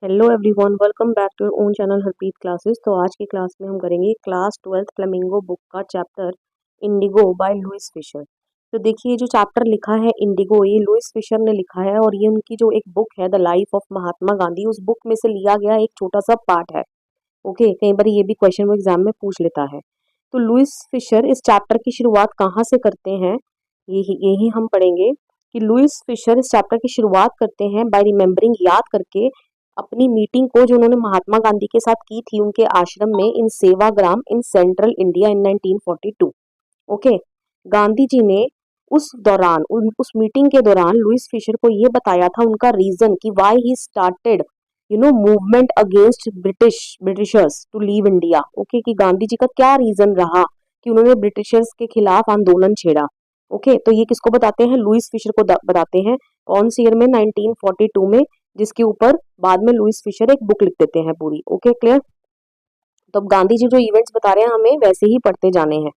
Hello everyone, welcome back to your own channel Harpreet classes. तो आज की क्लास में हम करेंगे क्लास 12th फ्लेमिंगो बुक का chapter Indigo by Louis Fischer. तो देखिए, जो चैप्टर लिखा है इंडिगो, ये लुइस फिशर ने लिखा है और ये उनकी जो एक बुक है the life of Mahatma Gandhi, उस बुक में से लिया गया एक छोटा सा पार्ट है। ओके, कई बार ये भी क्वेश्चन वो एग्जाम में पूछ लेता है। तो लुइस फिशर इस चैप्टर की शुरुआत कहाँ से करते हैं, यही हम पढ़ेंगे कि लुइस फिशर इस चैप्टर की शुरुआत करते हैं बाय रिमेम्बरिंग, याद करके अपनी मीटिंग को जो उन्होंने महात्मा गांधी के साथ की थी उनके आश्रम में in Sevagram in central India in 1942। Okay, Gandhi ji ने उस मीटिंग के दौरान लुइस फिशर को ये बताया था उनका रीजन कि why he started movement against Britishers to leave India. Okay, कि गांधी जी का क्या रीजन रहा कि उन्होंने ब्रिटिशर्स के खिलाफ आंदोलन छेड़ा। ओके, तो ये किसको बताते हैं? लुइस फिशर को बताते हैं। कौन सी ईयर में? 1942 में, जिसके ऊपर बाद में लुइस फिशर एक बुक लिख देते हैं पूरी। Okay, clear. तो अब गांधी जी जो इवेंट्स बता रहे हैं हमें वैसे ही पढ़ते जाने हैं।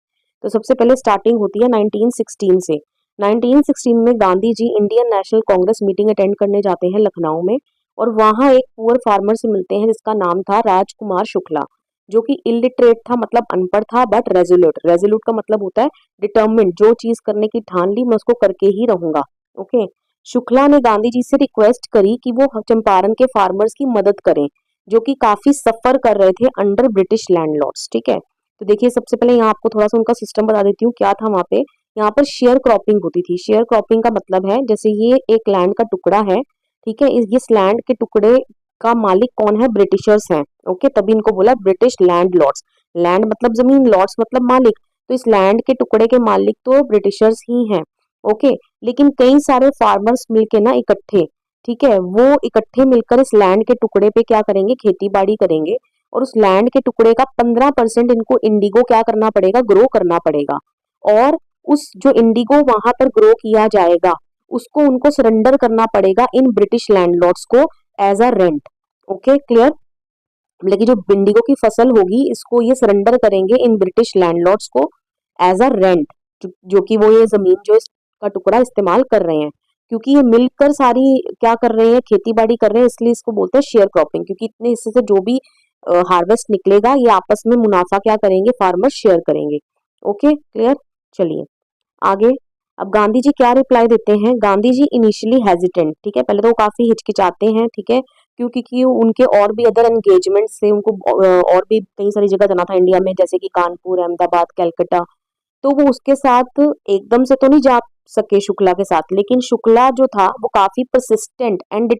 तो सबसे पहले स्टार्टिंग होती है 1916 से। 1916 में Gandhi ji Indian National Congress meeting attend करने जाते हैं लखनऊ में, और वहां एक पुअर फार्मर से मिलते हैं जिसका नाम था राजकुमार शुक्ला, जो कि इलिटरेट था, मतलब अनपढ़ था, बट रेजोल्यूट। रेजोल्यूट का मतलब होता है डिटर्मिन्ड, जो चीज करने की ठान ली मैं उसको करके ही रहूंगा। ओके, शुक्ला ने गांधी जी से रिक्वेस्ट करी कि वो चंपारण के फार्मर्स की मदद करें, जो कि काफी सफर कर रहे थे अंडर ब्रिटिश लैंडलॉर्ड्स। ठीक है, तो देखिए, सबसे पहले यहाँ आपको थोड़ा सा उनका सिस्टम बता देती हूँ क्या था वहां पे। यहाँ पर शेयर क्रॉपिंग होती थी। शेयर क्रॉपिंग का मतलब है, जैसे ये एक लैंड का टुकड़ा है, ठीक है, इस लैंड के टुकड़े का मालिक कौन है? ब्रिटिशर्स हैं। ओके, तभी इनको बोला ब्रिटिश लैंड लॉर्ड्स। लैंड मतलब जमीन, लॉर्ड्स मतलब मालिक, तो इस लैंड के टुकड़े के मालिक तो ब्रिटिशर्स ही हैं। ओके, लेकिन कई सारे फार्मर्स मिलके ना इकट्ठे, ठीक है, वो इकट्ठे मिलकर इस लैंड के टुकड़े पे क्या करेंगे? खेती बाड़ी करेंगे, और उस लैंड के टुकड़े का 15% इनको इंडिगो क्या करना पड़ेगा? ग्रो करना पड़ेगा। और उस जो इंडिगो वहां पर ग्रो किया जाएगा उसको उनको सरेंडर करना पड़ेगा इन ब्रिटिश लैंडलॉर्ड्स को as a rent. Okay, clear. मतलब कि जो इंडिगो की फसल होगी इसको ये सरेंडर करेंगे इन ब्रिटिश लैंडलॉर्ड्स को एज अ रेंट, जो कि वो ये जमीन जो इसका टुकड़ा इस्तेमाल कर रहे हैं, क्योंकि ये मिलकर सारी क्या कर रहे हैं? खेती बाड़ी कर रहे हैं, इसलिए इसको बोलते हैं शेयर क्रॉपिंग, क्योंकि इतने हिस्से से जो भी हार्वेस्ट निकलेगा ये आपस में मुनाफा क्या करेंगे? फार्मर शेयर करेंगे। Okay, clear. चलिए आगे। अब गांधी जी क्या रिप्लाई देते हैं? गांधी जी इनिशियली हेजिटेंट, ठीक है, पहले तो वो काफी हिचकिचाते हैं, ठीक है, क्योंकि उनके और भी अदर एंगेजमेंट से उनको और भी कई सारी जगह जाना था इंडिया में, जैसे कि कानपुर, अहमदाबाद, कलकत्ता। तो वो उसके साथ एकदम से तो नहीं जा सके शुक्ला के साथ, लेकिन शुक्ला जो था वो काफी परसिस्टेंट एंड